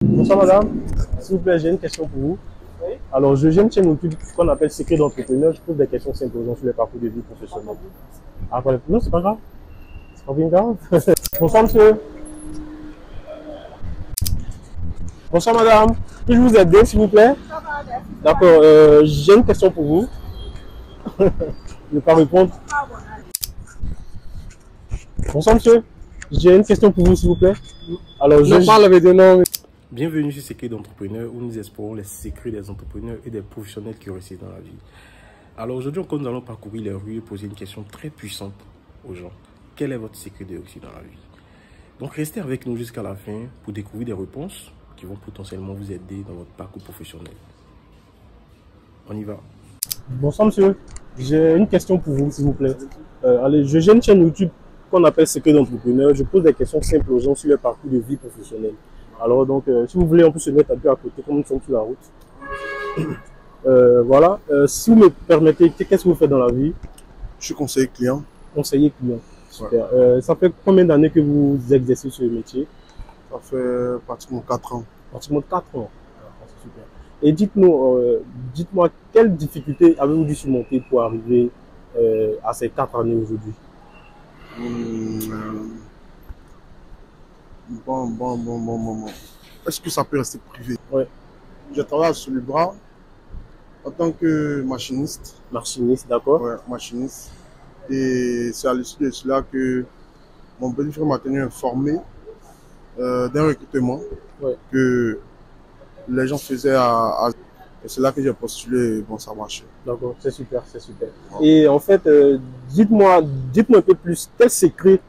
Bonsoir madame, s'il vous plaît, j'ai une question pour vous. Oui. Alors, j'ai une chaîne YouTube qu'on appelle Secret d'entrepreneur. Je pose des questions simples aux gens sur les parcours de vie professionnels. Après, non, c'est pas grave. C'est pas bien grave. Bonsoir monsieur. Bonsoir madame. Puis-je vous aider s'il vous plaît? D'accord, j'ai une question pour vous. Je ne vais pas répondre. Bonsoir monsieur. J'ai une question pour vous s'il vous plaît. Alors, je parle avec des noms. Bienvenue sur Secret d'entrepreneur où nous explorons les secrets des entrepreneurs et des professionnels qui réussissent dans la vie. Alors aujourd'hui, nous allons parcourir les rues et poser une question très puissante aux gens. Quel est votre secret de réussite dans la vie? Donc restez avec nous jusqu'à la fin pour découvrir des réponses qui vont potentiellement vous aider dans votre parcours professionnel. On y va. Bonsoir monsieur, j'ai une question pour vous s'il vous plaît. Allez, j'ai une chaîne YouTube qu'on appelle Secret d'entrepreneur. Je pose des questions simples aux gens sur leur parcours de vie professionnelle. Alors donc, si vous voulez, on peut se mettre un peu à côté comme nous sommes sur la route. Voilà, si vous me permettez, qu'est-ce que vous faites dans la vie? Je suis conseiller client. Conseiller client, super. Ouais. Ça fait combien d'années que vous exercez ce métier? Ça fait pratiquement 4 ans. Pratiquement 4 ans, c'est super. Et dites-moi, quelles difficultés avez-vous dû surmonter pour arriver à ces 4 années aujourd'hui? Bon. Est-ce que ça peut rester privé? Oui. Je travaille sur le bras en tant que machiniste. Machiniste, d'accord. Ouais, machiniste. Et c'est à l'issue de cela que mon petit frère m'a tenu informé d'un recrutement que les gens faisaient et c'est là que j'ai postulé et bon, ça marchait. D'accord, c'est super, c'est super. Ouais. Et en fait, dites-moi un peu plus, quel secret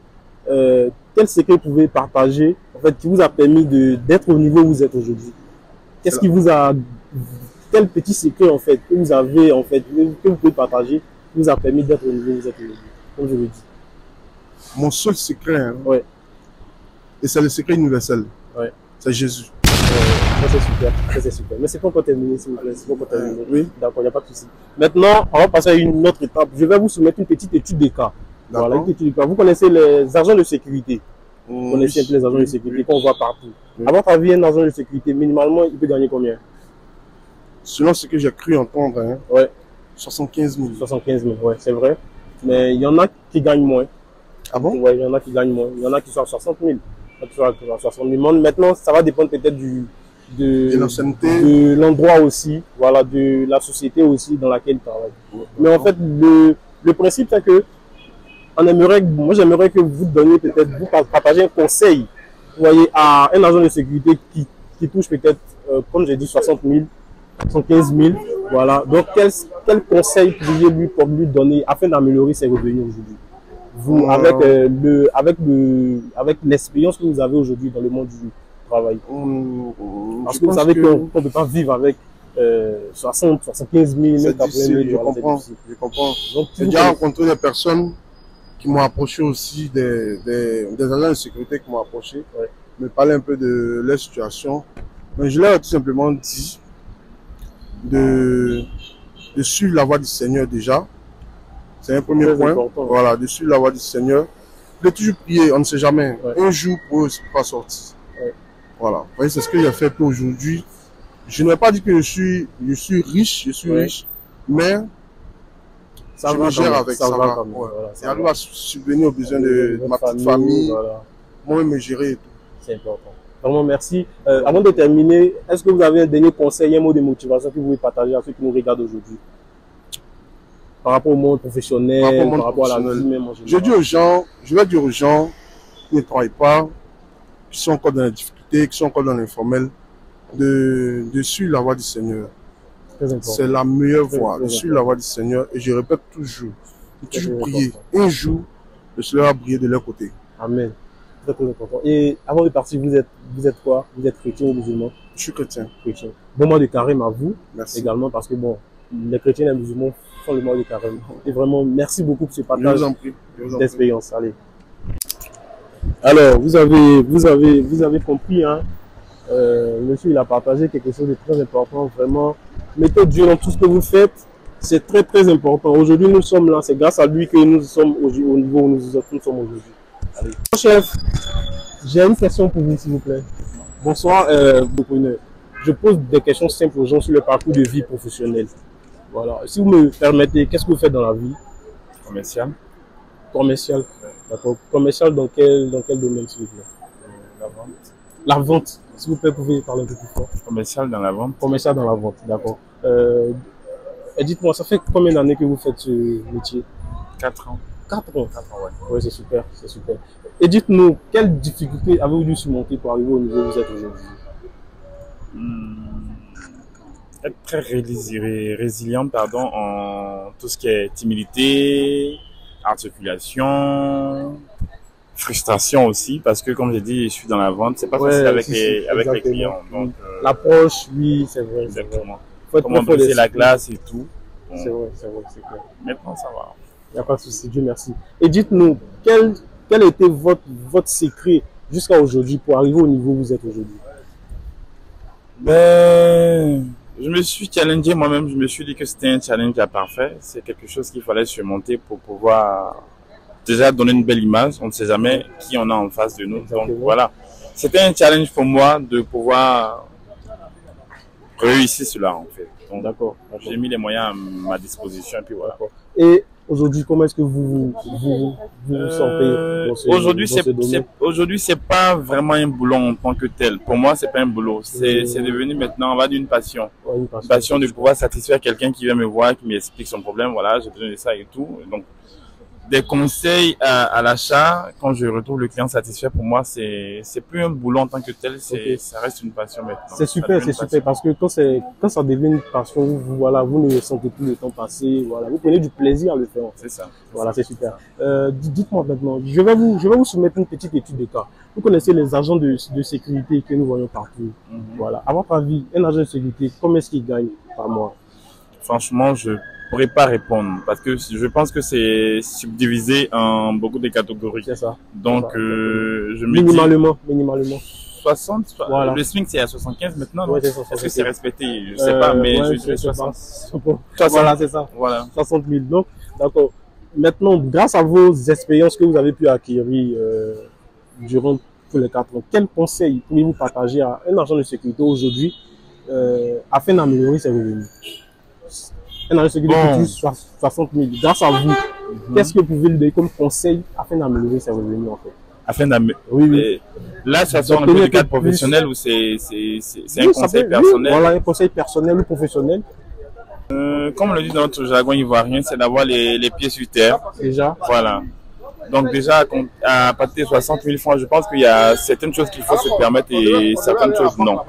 vous pouvez partager, en fait, qui vous a permis d'être au niveau où vous êtes aujourd'hui? Qu'est-ce qui vous a, quel petit secret, en fait, que vous avez, en fait, que vous pouvez partager, qui vous a permis d'être au niveau où vous êtes aujourd'hui, comme je le dis? Mon seul secret, hein, ouais. Et c'est le secret universel, ouais. C'est Jésus. Ça c'est super, ça c'est super. Mais c'est pas encore terminé, s'il vous plaît, c'est pas encore terminé. Oui, d'accord, il n'y a pas de souci. Maintenant, on va passer à une autre étape. Je vais vous soumettre une petite étude de cas. Voilà, une petite étude de cas. Vous connaissez les agents de sécurité? Vous connaissez un peu les agents de sécurité qu'on voit partout. À votre avis, un agent de sécurité, minimalement, il peut gagner combien? Selon ce que j'ai cru entendre, hein, ouais. 75 000. 75 000, ouais, c'est vrai. Mais il y en a qui gagnent moins. Ah bon? Ouais, il y en a qui gagnent moins. Il y en a qui sont à 60 000. Maintenant, ça va dépendre peut-être de l'endroit aussi, voilà, de la société aussi dans laquelle il travaille. Mais en fait, le principe, c'est que moi j'aimerais que vous donniez peut-être, vous partagez un conseil, vous voyez, à un agent de sécurité qui touche peut-être, comme j'ai dit, 60 000, 75 000, voilà. Donc, quel conseil pourriez-vous lui donner afin d'améliorer ses revenus aujourd'hui? Vous, avec l'expérience que vous avez aujourd'hui dans le monde du travail. Parce que vous savez qu'on ne peut pas vivre avec 60, 75 000, 80 000. Je comprends. J'ai déjà rencontré des personnes qui m'ont approché aussi, des agents de sécurité qui m'ont approché, me parler un peu de leur situation. Mais je leur ai tout simplement dit de suivre la voie du Seigneur déjà. C'est un premier point. Important. Voilà, de suivre la voie du Seigneur. De toujours prier, on ne sait jamais. Un jour pour eux, c'est pas sorti. Voilà. Vous voyez, c'est ce que j'ai fait pour aujourd'hui. Je n'ai pas dit que je suis riche, mais ça je me gère avec ça. Voilà, j'arrive à subvenir aux besoins de ma petite famille. Voilà. Moi-même me gérer et tout. C'est important. Vraiment, merci. Avant de terminer, est-ce que vous avez un dernier conseil, un mot de motivation que vous voulez partager à ceux qui nous regardent aujourd'hui? Par rapport au monde professionnel, par rapport à la vie même en général. Je vais dire aux gens qui ne travaillent pas, qui sont encore dans la difficulté, qui sont encore dans l'informel, de suivre la voie du Seigneur. C'est la meilleure voie, de suivre la voie du Seigneur. Et je répète toujours, de toujours prier. Un jour, le Seigneur va briller de leur côté. Amen. Très important. Et avant de partir, vous êtes quoi? Vous êtes chrétien ou musulman? Je suis chrétien. Chrétien. Bon mois de carême à vous. Merci. Également parce que bon, les chrétiens et les musulmans font le mois de carême. Et vraiment, merci beaucoup pour ce partage d'expérience. Allez. Alors, vous avez compris, hein. Monsieur, il a partagé quelque chose de très important. Vraiment, mettez Dieu dans tout ce que vous faites. C'est très, très important. Aujourd'hui, nous sommes là. C'est grâce à lui que nous sommes au niveau où nous sommes aujourd'hui. Allez. Chef, j'ai une question pour vous, s'il vous plaît. Bonsoir, entrepreneur. Je pose des questions simples aux gens sur le parcours de vie professionnelle. Voilà. Si vous me permettez, qu'est-ce que vous faites dans la vie? Commercial. Commercial. D'accord. Commercial dans quel domaine, s'il vous plaît? La vente. La vente. S'il vous plaît, vous pouvez parler un peu plus fort. Commercial dans la vente. Commercial dans la vente, d'accord. Et dites-moi, ça fait combien d'années que vous faites ce métier? 4 ans. 4 ans. 4 ans, ouais. Oui, c'est super, c'est super. Et dites-nous, quelles difficultés avez-vous dû surmonter pour arriver au niveau où vous êtes aujourd'hui? Être très résilient, en tout ce qui est timidité, articulation, frustration aussi, parce que comme j'ai dit, je suis dans la vente, c'est pas facile avec les clients. Donc, l'approche, oui, c'est vrai. Exactement. Vrai. Comment briser la glace et tout. Bon. C'est vrai, c'est clair. Maintenant, ça va. Il n'y a pas de souci, Dieu merci. Et dites-nous, quel était votre secret jusqu'à aujourd'hui pour arriver au niveau où vous êtes aujourd'hui? Ben, je me suis challengé moi-même, je me suis dit que c'était un challenge à parfait. C'est quelque chose qu'il fallait surmonter pour pouvoir déjà donner une belle image. On ne sait jamais qui on a en face de nous. Exactement. Donc voilà, c'était un challenge pour moi de pouvoir réussir cela en fait. Donc D'accord. j'ai mis les moyens à ma disposition et puis voilà. Et aujourd'hui, comment est-ce que vous sentez dans ce Aujourd'hui, c'est pas vraiment un boulot en tant que tel. Pour moi, c'est pas un boulot. C'est devenu maintenant, on va dire une passion. Ouais, une passion de pouvoir satisfaire quelqu'un qui vient me voir, qui m'explique son problème. Voilà, j'ai besoin de ça et tout. Donc, des conseils à l'achat, quand je retrouve le client satisfait, pour moi, c'est plus un boulot en tant que tel, ça reste une passion maintenant. C'est super, parce que quand ça devient une passion, vous ne sentez plus le temps passer, voilà, vous prenez du plaisir à le faire. C'est ça. Voilà, c'est super. Dites-moi maintenant, je vais vous soumettre une petite étude de cas. Vous connaissez les agents de sécurité que nous voyons partout. Voilà. À votre avis, un agent de sécurité, combien est-ce qu'il gagne par mois? Franchement, je pourrais pas répondre parce que je pense que c'est subdivisé en beaucoup de catégories. C'est ça. Donc, je me minimalement. 60, voilà. Le SMIC c'est à 75 maintenant. Ouais, est-ce que c'est respecté? Je sais pas, mais je dirais 60. Voilà, c'est ça. Voilà. 60 000. Donc, d'accord. Maintenant, grâce à vos expériences que vous avez pu acquérir durant tous les 4 ans, quels conseils pouvez-vous partager à un agent de sécurité aujourd'hui afin d'améliorer ses revenus? Un agent de sécurité qui touche 60 000. Grâce à vous, qu'est-ce que vous pouvez lui donner comme conseil afin d'améliorer ses revenus en fait? Oui. Là, ça sort un peu du cadre professionnel ou c'est un conseil personnel? Voilà, un conseil personnel ou professionnel. Comme on le dit dans notre jargon ivoirien, c'est d'avoir les pieds sur terre. Déjà. Voilà. Donc déjà, à partir de 60 000 francs, je pense qu'il y a certaines choses qu'il faut se permettre et certaines choses non.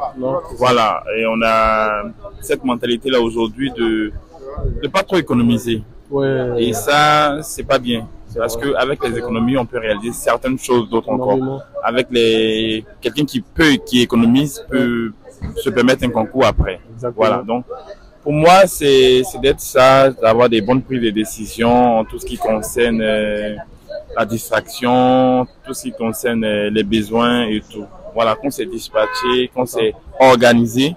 Voilà. Et on a cette mentalité-là aujourd'hui de pas trop économiser. Ouais. Et ça, c'est pas bien. Parce qu'avec les économies, on peut réaliser certaines choses, d'autres encore. Avec quelqu'un qui économise peut se permettre un concours après. Exactement. Voilà. Donc, pour moi, c'est d'être sage, d'avoir des bonnes prises de décision en tout ce qui concerne la distraction, tout ce qui concerne les besoins et tout. Voilà, qu'on s'est dispatché, qu'on s'est organisé.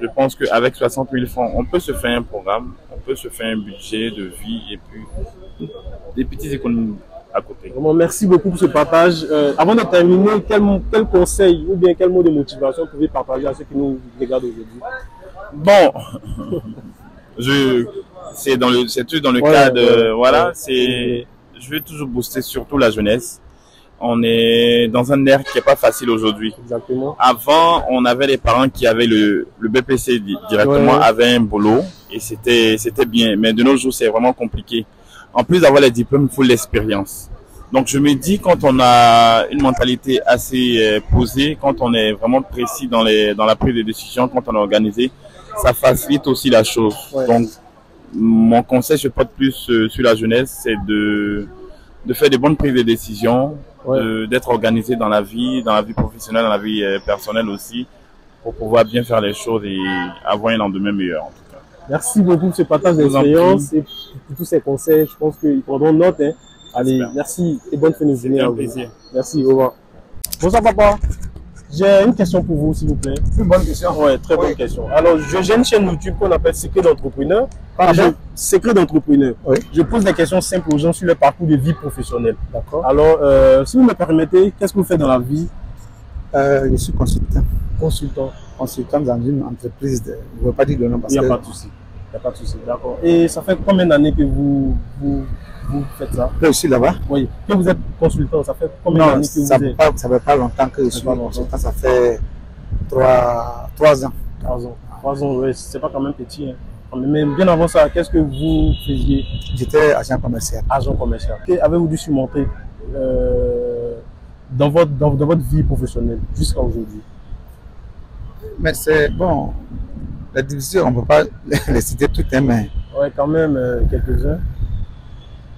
Je pense qu'avec 60 000 francs, on peut se faire un programme, on peut se faire un budget de vie et puis des petites économies à côté. Vraiment, merci beaucoup pour ce partage. Avant de terminer, quel conseil ou bien quel mot de motivation pouvez partager à ceux qui nous regardent aujourd'hui? Bon, c'est tout dans le cadre, voilà, je vais toujours booster surtout la jeunesse. On est dans un ère qui n'est pas facile aujourd'hui. Exactement. Avant, on avait les parents qui avaient le BPC directement, avaient un boulot et c'était bien. Mais de nos jours, c'est vraiment compliqué. En plus d'avoir les diplômes, il faut l'expérience. Donc, je me dis, quand on a une mentalité assez posée, quand on est vraiment précis dans la prise de décision, quand on est organisé, ça facilite aussi la chose. Ouais. Donc, mon conseil, je porte plus sur la jeunesse, c'est de faire des bonnes prises de décision, d'être organisé dans la vie professionnelle, dans la vie personnelle aussi, pour pouvoir bien faire les choses et avoir un lendemain meilleur en tout cas. Merci beaucoup pour ce partage d'expérience et pour tous ces conseils. Je pense qu'ils prendront note. Hein. Allez, merci et bonne fin de journée à vous. Plaisir. Merci, au revoir. Bonsoir papa. J'ai une question pour vous, s'il vous plaît. Une bonne question. Ouais, très bonne question. Alors, j'ai une chaîne YouTube qu'on appelle Secret d'entrepreneur. Secret d'entrepreneur. Oui. Je pose des questions simples aux gens sur le parcours de vie professionnelle. D'accord. Alors, si vous me permettez, qu'est-ce que vous faites dans la vie? Je suis consultant. Consultant dans une entreprise. Je ne veux pas dire le nom parce que... Il n'y a pas de souci. Il n'y a pas de souci, d'accord. Et ça fait combien d'années que vous faites ça? Je suis là-bas. Oui. Que vous êtes consultant, ça fait combien d'années que vous êtes? Ça ne fait pas longtemps que je suis consultant. Ça fait 3 ans. 3 ans. 3 ans, oui. C'est pas quand même petit. Hein. Mais bien avant ça, qu'est-ce que vous faisiez? J'étais agent commercial. Agent commercial. Avez-vous dû surmonter dans votre vie professionnelle jusqu'à aujourd'hui? Mais c'est bon, les divisions, on ne peut pas les citer toutes, hein, mais... Oui, quand même, quelques-uns.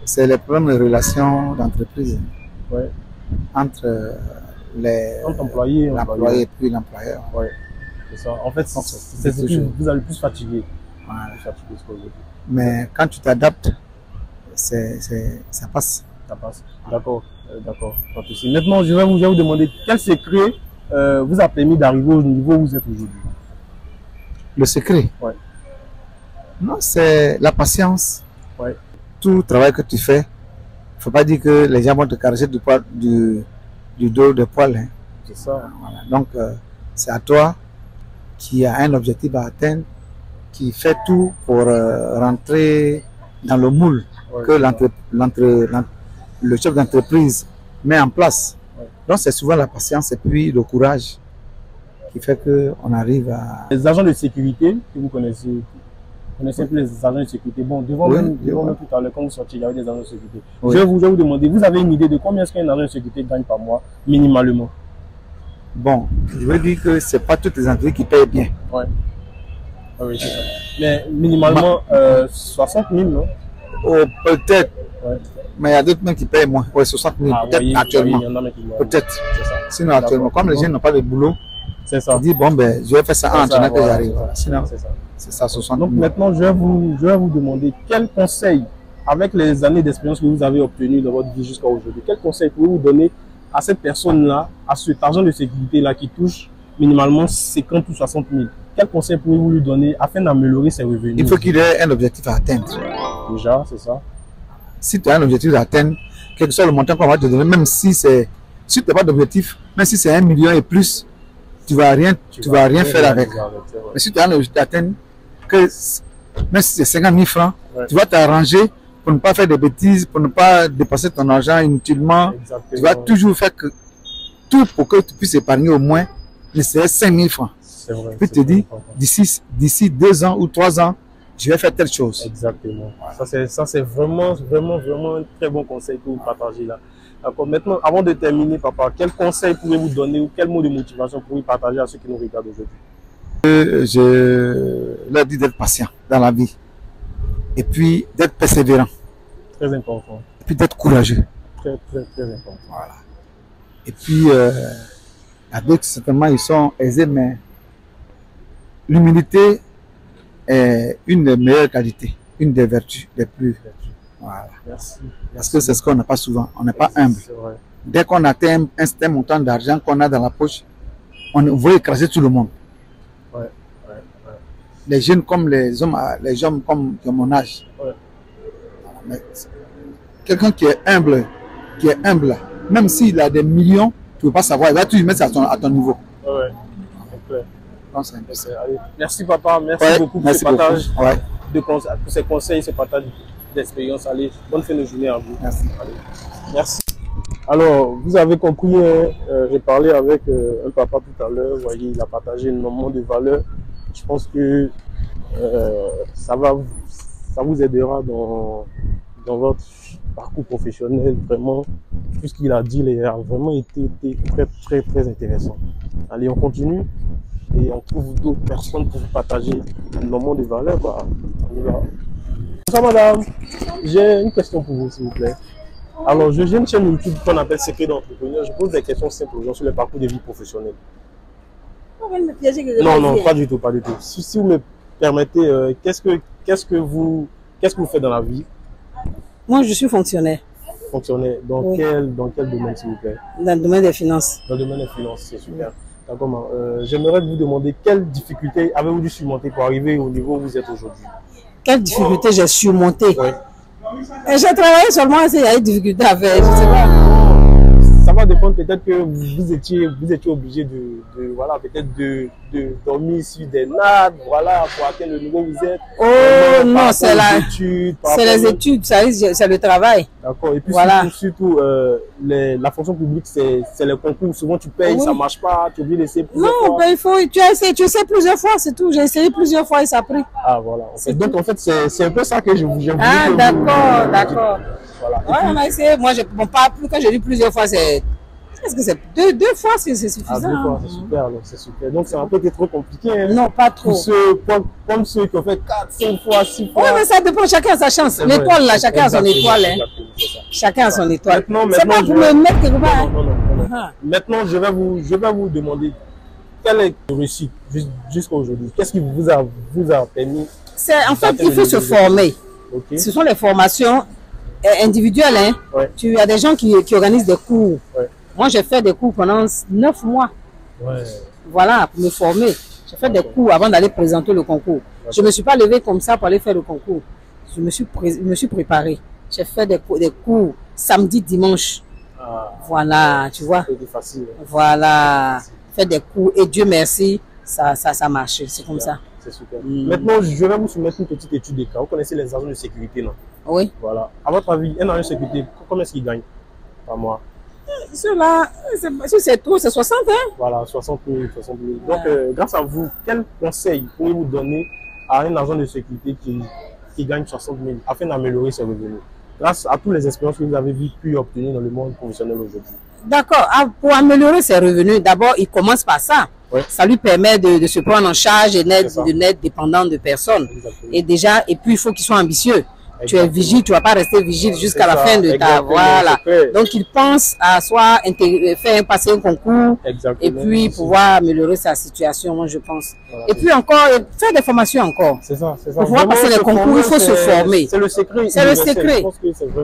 C'est les problèmes de relations d'entreprise entre l'employé et puis l'employeur. Oui, c'est ça. En fait, vous allez plus fatiguer. Mais quand tu t'adaptes, ça passe. Ça passe. D'accord, d'accord. Maintenant, je vais vous demander quel secret vous a permis d'arriver au niveau où vous êtes aujourd'hui. Le secret? Oui. Non, c'est la patience. Oui. Tout travail que tu fais, il ne faut pas dire que les gens vont te caresser du dos de poil. Hein. C'est ça. Voilà. Donc, c'est à toi qui a un objectif à atteindre, qui fait tout pour rentrer dans le moule que le chef d'entreprise met en place. Ouais. Donc, c'est souvent la patience et puis le courage qui fait qu'on arrive à... Les agents de sécurité que vous connaissez, vous connaissez un peu les agents de sécurité. Bon, devant même tout à l'heure, quand vous sortiez, il y avait des agents de sécurité. Oui. Je vais vous demander, vous avez une idée de combien est-ce qu'un agent de sécurité gagne par mois, minimalement? Bon, je veux dire que ce n'est pas toutes les entreprises qui payent bien. Ouais. Oui, c'est ça. Mais minimalement, 60 000, non? Oh, peut-être. Ouais. Mais il y a d'autres qui payent moins. Oui, 60 000, peut-être actuellement. Peut-être. Sinon, actuellement, comme les gens n'ont pas de boulot, c'est ça. Tu dis, bon, ben, je vais faire ça en attendant que j'arrive. Voilà. Sinon, c'est ça, 60 000. Donc maintenant, je vais vous demander quel conseil, avec les années d'expérience que vous avez obtenues dans votre vie jusqu'à aujourd'hui, quel conseil pouvez-vous donner à cette personne-là, à cet agent de sécurité-là qui touche minimalement 50 ou 60 000? Quel conseil pouvez-vous lui donner afin d'améliorer ses revenus? Il faut qu'il ait un objectif à atteindre. Déjà, c'est ça. Si tu as un objectif à atteindre, quel que soit le montant qu'on va te donner, même si tu n'as pas d'objectif, même si c'est 1 million et plus, tu vas rien faire avec. Mais si tu as un objectif à atteindre, même si c'est 50 000 francs, tu vas t'arranger pour ne pas faire de bêtises, pour ne pas dépenser ton argent inutilement. Exactement. Tu vas toujours faire tout pour que tu puisses épargner au moins, ne serait-ce 5 000 francs. Vrai, puis tu te dis, d'ici 2 ans ou 3 ans, je vais faire telle chose. Exactement. Ça, c'est vraiment un très bon conseil que vous partagez là. D'accord. Maintenant, avant de terminer, papa, quel conseil pouvez-vous donner ou quel mot de motivation pouvez-vous partager à ceux qui nous regardent aujourd'hui? Je leur dis d'être patient dans la vie. Et puis d'être persévérant. Très important. Et puis d'être courageux. Très important. Voilà. Et puis, à d'autres, certainement, ils sont aisés, mais l'humilité est une des meilleures qualités, une des vertus les plus. Voilà. Merci. Parce que c'est ce qu'on n'a pas souvent. On n'est pas humble. Dès qu'on atteint un certain montant d'argent qu'on a dans la poche, on veut écraser tout le monde. Les jeunes comme les hommes comme de mon âge. Quelqu'un qui est humble, même s'il a des millions, tu ne peux pas savoir, il va toujours mettre ça à ton niveau. Merci papa, merci beaucoup pour ce partage pour ces conseils, ce partage d'expérience. Allez, bonne fin de journée à vous. Merci. Allez. Merci. Alors, vous avez compris, j'ai parlé avec un papa tout à l'heure, vous voyez, il a partagé énormément de valeurs. Je pense que ça vous aidera dans votre parcours professionnel, vraiment. Tout ce qu'il a dit, il a vraiment été très intéressant. Allez, on continue et on trouve d'autres personnes pour partager énormément de valeurs. Bonsoir madame, j'ai une question pour vous s'il vous plaît. Alors, j'ai une chaîne YouTube qu'on appelle Secret d'entrepreneur. Je pose des questions simples aux gens sur le parcours de vie professionnelle. Non, pas du tout. Si vous me permettez, qu'est-ce que vous faites dans la vie? Moi, je suis fonctionnaire. Fonctionnaire. Dans quel domaine, s'il vous plaît? Dans le domaine des finances. Dans le domaine des finances, c'est super. D'accord. J'aimerais vous demander quelles difficultés avez-vous dû surmonter pour arriver au niveau où vous êtes aujourd'hui? Quelles difficultés j'ai surmontées? J'ai travaillé seulement s'il y a des difficultés à faire, je sais pas. va dépendre peut-être que vous étiez obligé voilà, peut-être de dormir sur des nattes, voilà, pour atteindre le niveau où vous êtes. Oh non, c'est les études, c'est le travail. D'accord. Et puis voilà. surtout la fonction publique, c'est les concours. Souvent tu payes, ça marche pas, tu es obligé d'essayer plusieurs fois. Non, tu essaies plusieurs fois, c'est tout. J'ai essayé plusieurs fois et ça a pris. Ah voilà. Donc en fait, c'est un peu ça que je voulais. Ah d'accord. Voilà. Ouais, on a essayé. Moi, pas plus quand j'ai dit plusieurs fois, est-ce que c'est deux fois, c'est suffisant. Ah, 2 fois, c'est super, c'est super. Donc, c'est un peu trop compliqué. Hein. Non, pas trop. Comme ceux qui ont fait 4, 5 fois, 6 fois. Oui, mais ça dépend, chacun a sa chance. L'étoile, là, chacun a son étoile. Hein. Chacun a son étoile. C'est pas pour me mettre quelque part. Non. Maintenant, je vais vous demander quelle est la réussite jusqu'à aujourd'hui. Qu'est-ce qui vous a permis? En fait, il faut se former. Okay. Ce sont les formations individuelles. Hein. Ouais. Tu as des gens qui organisent des cours. Ouais. Moi, j'ai fait des cours pendant 9 mois. Ouais. Voilà, pour me former. J'ai fait des cours avant d'aller présenter le concours. Je ne me suis pas levée comme ça pour aller faire le concours. Je me suis préparé. J'ai fait des cours samedi, dimanche. Voilà, tu vois. C'était facile. Hein. Voilà. Fait des cours et Dieu merci, ça marche. C'est comme ça. C'est super. Maintenant, je vais vous soumettre une petite étude des cas. Vous connaissez les agents de sécurité, non? Oui. Voilà. À votre avis, un agent de sécurité, combien est-ce qu'il gagne par mois? Ceux-là, c'est trop, c'est 60, hein? Voilà, 60 000, 60 000. Donc, grâce à vous, quel conseil pourriez-vous donner à un agent de sécurité qui gagne 60 000 afin d'améliorer ses revenus? Grâce à toutes les expériences que vous avez pu obtenir dans le monde professionnel aujourd'hui. D'accord. Pour améliorer ses revenus, d'abord, il commence par ça. Ouais. Ça lui permet de se prendre en charge et de n'être dépendant de personne. Exactement. Et puis, il faut qu'il soit ambitieux. Tu es vigile, tu ne vas pas rester vigile jusqu'à la fin de ta... Voilà. Donc, il pense à soit faire passer un concours et puis pouvoir améliorer sa situation, moi, je pense. Voilà. Et puis encore, faire des formations encore. C'est ça. Pour pouvoir passer les concours, il faut se former. C'est le secret. C'est le secret.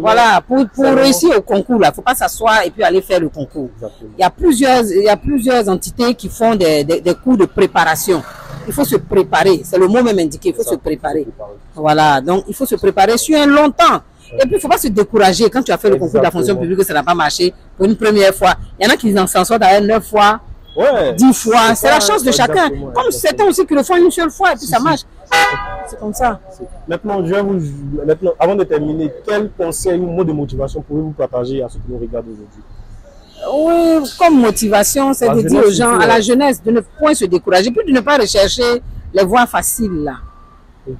Voilà. Pour réussir au concours, il ne faut pas s'asseoir et puis aller faire le concours. Exactement. Il y a plusieurs entités qui font des cours de préparation. Il faut se préparer, c'est le mot même indiqué, il faut se préparer. Voilà, donc il faut se préparer sur un long temps. Et puis il ne faut pas se décourager quand tu as fait le concours de la fonction publique que ça n'a pas marché pour une première fois. Il y en a qui s'en sortent à 9 fois, 10 fois, c'est la chance de chacun. Comme certains aussi qui le font une seule fois et puis ça marche. C'est comme ça. Maintenant, avant de terminer, quel conseil ou mot de motivation pouvez-vous partager à ceux qui nous regardent aujourd'hui? Oui, comme motivation, c'est de dire aux gens, à la jeunesse, de ne point se décourager, puis de ne pas rechercher les voies faciles là.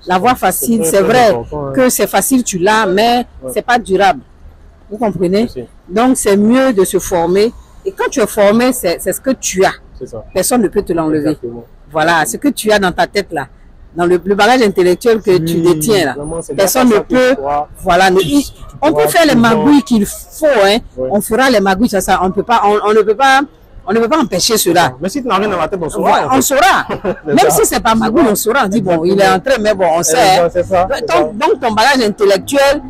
La voie facile, c'est vrai que c'est facile, tu l'as, mais c'est pas durable. Vous comprenez? Donc c'est mieux de se former. Et quand tu es formé, c'est ce que tu as. Personne ne peut te l'enlever. Voilà, ce que tu as dans ta tête là. Dans le bagage intellectuel que tu détiens là. Personne ne peut, voilà, on peut faire les magouilles qu'il faut, hein. On fera les magouilles, ça, on ne peut pas empêcher cela. Mais si tu n'as rien dans la tête, on saura. On saura. Même si c'est pas magouille, on saura. On dit, bon, il est entré, mais bon, on sait. Donc, ton bagage intellectuel,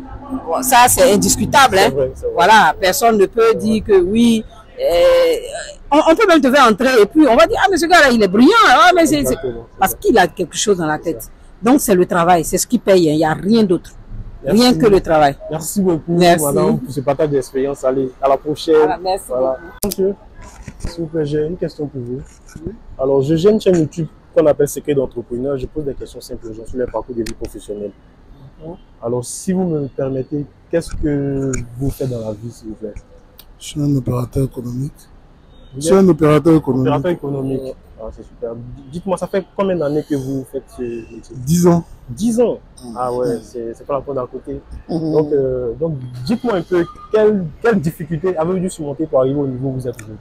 ça, c'est indiscutable, hein. Voilà, personne ne peut dire que oui. On peut même te faire entrer et puis on va dire, ah mais ce gars-là, il est brillant, ah, mais c'est parce qu'il a quelque chose dans la tête. Donc c'est le travail, c'est ce qui paye, il n'y a rien d'autre. Rien que le travail. Merci beaucoup, madame, pour ce partage d'expérience. Allez, à la prochaine. Voilà, merci beaucoup. Monsieur, s'il vous plaît, j'ai une question pour vous. Alors, j'ai une chaîne YouTube qu'on appelle Secret d'entrepreneur. Je pose des questions simples aux gens sur leur parcours de vie professionnelle. Alors, si vous me permettez, qu'est-ce que vous faites dans la vie, s'il vous plaît? Je suis un opérateur économique. Je suis un opérateur économique. Opérateur économique. Ah, c'est super. Dites-moi, ça fait combien d'années que vous faites ce métier? 10 ans. 10 ans? Ah ouais, c'est pas la peine d'à côté. Donc dites-moi un peu, quelle difficulté avez-vous dû surmonter pour arriver au niveau où vous êtes aujourd'hui?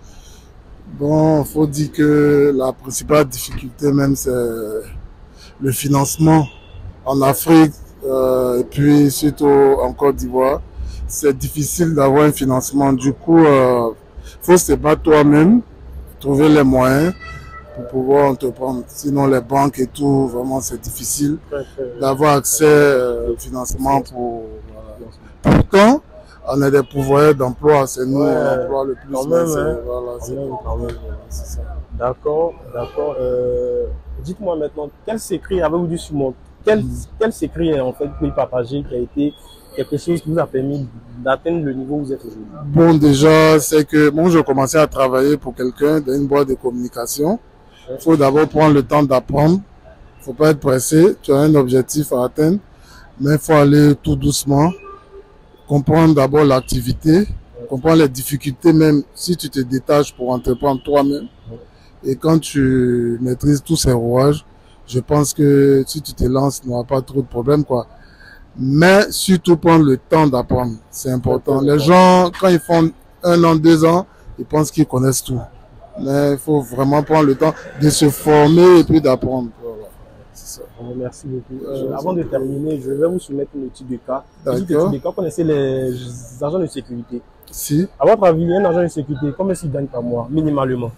Bon, il faut dire que la principale difficulté même, c'est le financement en Afrique et puis surtout en Côte d'Ivoire. C'est difficile d'avoir un financement. Du coup, faut se battre toi-même, trouver les moyens pour pouvoir entreprendre. Sinon, les banques et tout, vraiment, c'est difficile d'avoir accès au financement pour... Pourtant, on a des pourvoyeurs d'emploi, c'est nous l'emploi le plus. D'accord. Dites-moi maintenant, quel secret avez-vous dû surmonter? Quel secret, en fait, pouvez partager qui a été quelque chose qui vous a permis d'atteindre le niveau où vous êtes aujourd'hui? Bon, déjà, c'est que moi, je commençais à travailler pour quelqu'un dans une boîte de communication. Il faut d'abord prendre le temps d'apprendre. Il ne faut pas être pressé. Tu as un objectif à atteindre, mais il faut aller tout doucement. Comprendre d'abord l'activité, comprendre les difficultés, même si tu te détaches pour entreprendre toi-même. Et quand tu maîtrises tous ces rouages, je pense que si tu te lances, tu n'auras pas trop de problèmes, quoi. Mais surtout prendre le temps d'apprendre, c'est important. Les gens, quand ils font 1 an, 2 ans, ils pensent qu'ils connaissent tout. Mais il faut vraiment prendre le temps de se former et puis d'apprendre. Voilà. C'est ça. Merci beaucoup. Avant de terminer, je vais vous soumettre une étude de cas. D'accord. Vous connaissez les agents de sécurité? Si. À votre avis, un agent de sécurité, combien il gagne par mois, minimalement?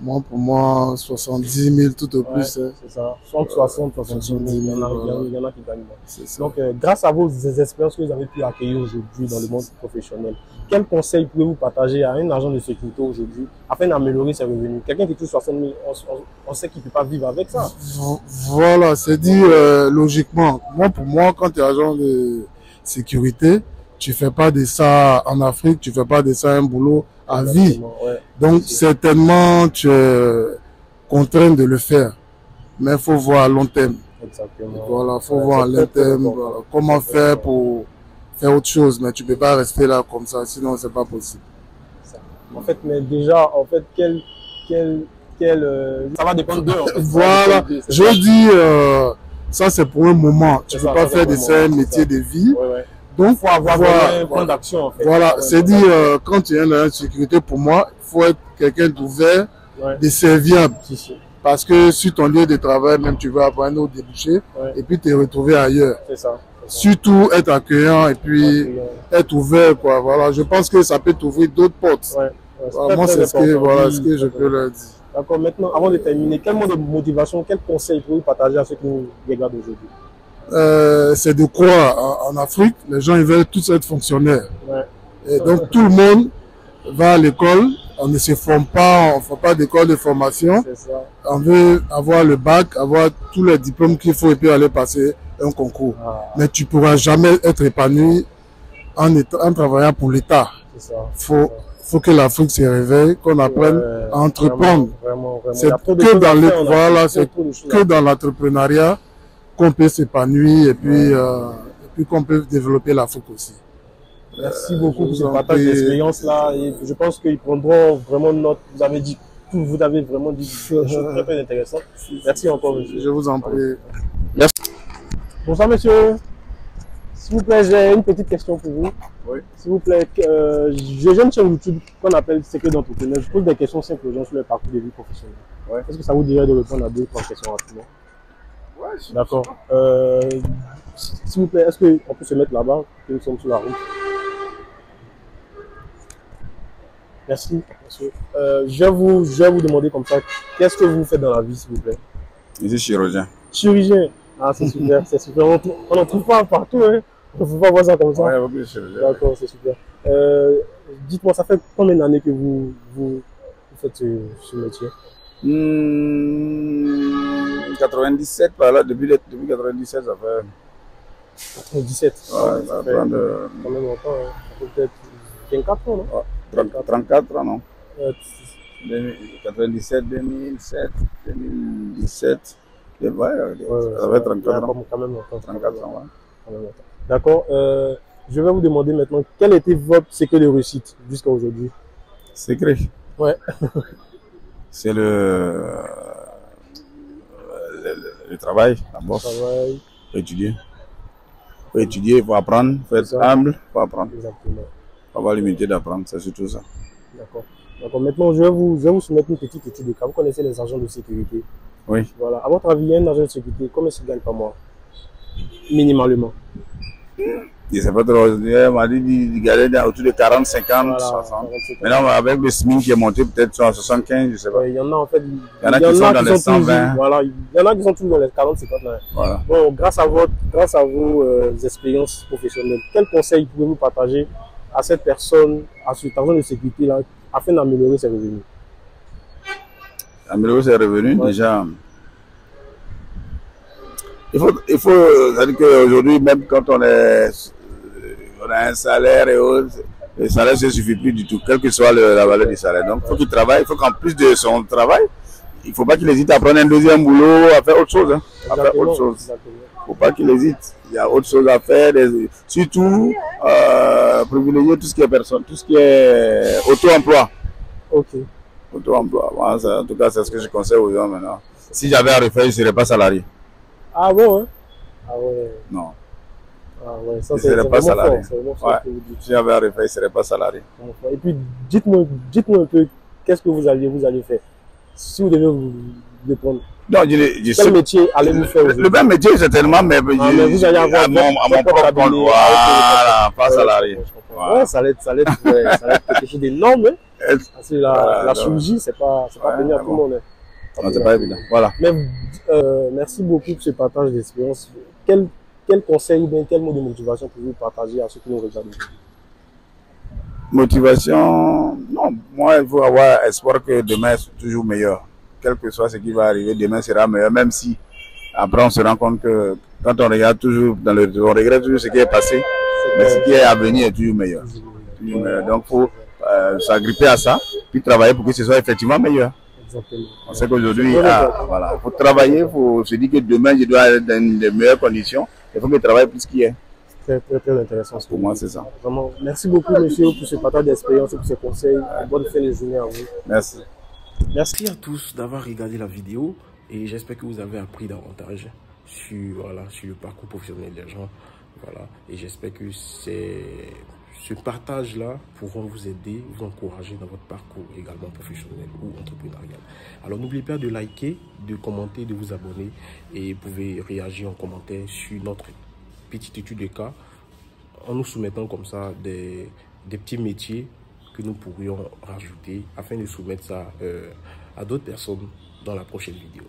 Moi, pour moi, 70 000 tout au plus. C'est ça. 60, 70 000. Il y en a qui gagnent moins. Donc, grâce à vos expériences que vous avez pu accueillir aujourd'hui dans le monde professionnel, quel conseil pouvez-vous partager à un agent de sécurité aujourd'hui afin d'améliorer ses revenus? Quelqu'un qui touche 60 000, on sait qu'il ne peut pas vivre avec ça. Voilà, c'est dit logiquement. Pour moi, quand tu es agent de sécurité, tu ne fais pas de ça en Afrique, tu ne fais pas de ça un boulot à vie. Ouais. Donc, certainement, tu es contraint de le faire. Mais il faut voir à long terme. Exactement. Voilà, il faut voir à long terme voilà, comment faire pour faire autre chose. Mais tu ne peux pas rester là comme ça, sinon ce n'est pas possible. En fait, mais déjà, en fait, ça va dépendre d'eux. En fait. Voilà, je dis, ça c'est pour un moment. Tu ne peux pas faire de ça un métier de vie. Ouais. Donc, il faut avoir un plan d'action, en fait. Voilà, c'est dit, quand tu es dans la sécurité, pour moi, il faut être quelqu'un d'ouvert, de serviable. Parce que sur ton lieu de travail, même tu vas avoir un autre débouché, et puis te retrouver ailleurs. C'est ça. Surtout être accueillant et puis être ouvert, quoi. Voilà, je pense que ça peut t'ouvrir d'autres portes. Moi, c'est ce que je peux leur dire. D'accord, maintenant, avant de terminer, quel mot de motivation, quel conseil pouvez-vous partager à ceux qui nous regardent aujourd'hui? C'est de croire en Afrique, les gens ils veulent tous être fonctionnaires. Et donc tout le monde va à l'école, on ne se forme pas, on ne fait pas d'école de formation. On veut avoir le bac, avoir tous les diplômes qu'il faut et puis aller passer un concours. Mais tu ne pourras jamais être épanoui en travaillant pour l'État. Faut que l'Afrique se réveille, qu'on apprenne à entreprendre. C'est que dans l'entrepreneuriat qu'on peut s'épanouir et puis qu'on peut développer l'Afrique aussi. Merci beaucoup pour ce partage d'expérience-là. Et je pense qu'ils prendront vraiment note. Vous avez vraiment dit des choses très intéressantes. Merci encore, monsieur. Je vous en prie. Merci. Bonsoir, monsieur. S'il vous plaît, j'ai une petite question pour vous. Oui. S'il vous plaît, j'ai une chaîne YouTube qu'on appelle Secret d'entrepreneur. Je pose des questions simples aux gens sur leur parcours de vie professionnelle. Ouais. Est-ce que ça vous dirait de répondre à 2 ou 3 questions rapidement? Ouais. D'accord. S'il vous plaît, est-ce qu'on peut se mettre là-bas, que nous sommes sur la route? Merci. Je vais vous demander comme ça, qu'est-ce que vous faites dans la vie, s'il vous plaît? Je suis chirurgien. Chirurgien? Ah, c'est super, c'est super. On n'en trouve pas partout, hein. On ne peut pas voir ça comme ça. Ouais, ok, chirurgien. D'accord, c'est super. Dites-moi, ça fait combien d'années que vous faites ce métier? 97, par là, depuis 97, ça fait... 97. Ouais, ça fait quand même longtemps, hein. Ça fait peut-être 24 ans, non? Ouais, 34 ans, non? 97, 2007, 2017... Ouais, ça fait 34 ans. Quand même longtemps. 34 ans, ouais. D'accord. Je vais vous demander maintenant, quel était votre secret de réussite jusqu'à aujourd'hui? Secret? Ouais. C'est le travail, d'abord. Travail. Faut étudier. Faut étudier, faut apprendre, faut être humble, faut apprendre. Exactement. Faut avoir l'humilité d'apprendre, c'est surtout ça. D'accord. D'accord. Maintenant, je vais vous soumettre une petite étude de cas. Vous connaissez les agents de sécurité? Oui. Voilà. À votre avis, un agent de sécurité, combien il gagne par mois? Minimalement. Je sais pas trop. Il m'a dit qu'il gagnait autour de 40, 50, voilà, 60. Maintenant, avec le SMIC qui est monté peut-être sur 75, je sais pas. Il y en a en fait. Il y en a qui sont dans les 120. Voilà. Il y en a qui sont toujours dans les 40, 50. Voilà. Bon, grâce à vos expériences professionnelles, quel conseil pouvez-vous partager à cette personne, à cet agent de sécurité-là, afin d'améliorer ses revenus? Améliorer ses revenus, déjà, Il faut c'est-à-dire qu'aujourd'hui, même quand on a un salaire et autres, le salaire ne suffit plus du tout, quelle que soit la valeur du salaire. Donc, il faut qu'il travaille, il faut qu'en plus de son travail, il ne faut pas qu'il hésite à prendre un deuxième boulot, à faire autre chose. Hein, à faire autre chose. Il ne faut pas qu'il hésite. Il y a autre chose à faire. Surtout, privilégier tout ce qui est personne, tout ce qui est auto-emploi. Ok. Auto-emploi. En tout cas, c'est ce que je conseille aux gens maintenant. Si j'avais à refaire, je ne serais pas salarié. Ah bon, hein? Ah ouais. Non. Ah ouais, ça je ne serais pas salarié. Ouais. Si j'avais à refaire, je ne serais pas salarié. Et puis, dites-moi un peu, qu'est-ce que vous allez faire si vous devez vous répondre. Non, quel métier allez-vous faire aujourd'hui? Le même métier, certainement, mais, vous allez avoir à mon propre compte. Voilà, pas salarié. Ouais, ça allait être quelque chose d'énorme. Hein? Parce que la chirurgie, c'est pas donné à tout le monde. Hein? Non, c'est pas évident. Voilà. Mais, merci beaucoup pour ce partage d'expérience. Quel conseil ou bien quel mot de motivation pouvez-vous partager à ceux qui nous regardent? Motivation, non, moi il faut avoir espoir que demain c'est toujours meilleur. Quel que soit ce qui va arriver, demain sera meilleur, même si après on se rend compte que quand on regarde toujours on regrette toujours ce qui est passé, mais ce qui est à venir est toujours meilleur. Donc il faut s'agripper à ça, puis travailler pour que ce soit effectivement meilleur. Exactement. On sait qu'aujourd'hui, voilà, il faut travailler, il faut se dire que demain je dois être dans de meilleures conditions, il faut que je travaille plus qu'il y ait. Très intéressant. Pour moi, c'est ça. Vraiment, merci beaucoup, monsieur, pour ce partage d'expérience et pour ces conseils. Bonne fin de journée à vous. Merci. Merci à tous d'avoir regardé la vidéo et j'espère que vous avez appris davantage sur le parcours professionnel des gens. Voilà. Et j'espère que ce partage-là pourra vous aider, vous encourager dans votre parcours également professionnel ou entrepreneurial. Alors n'oubliez pas de liker, de commenter, de vous abonner et vous pouvez réagir en commentaire sur notre petite étude de cas en nous soumettant comme ça des petits métiers que nous pourrions rajouter afin de soumettre ça à d'autres personnes dans la prochaine vidéo.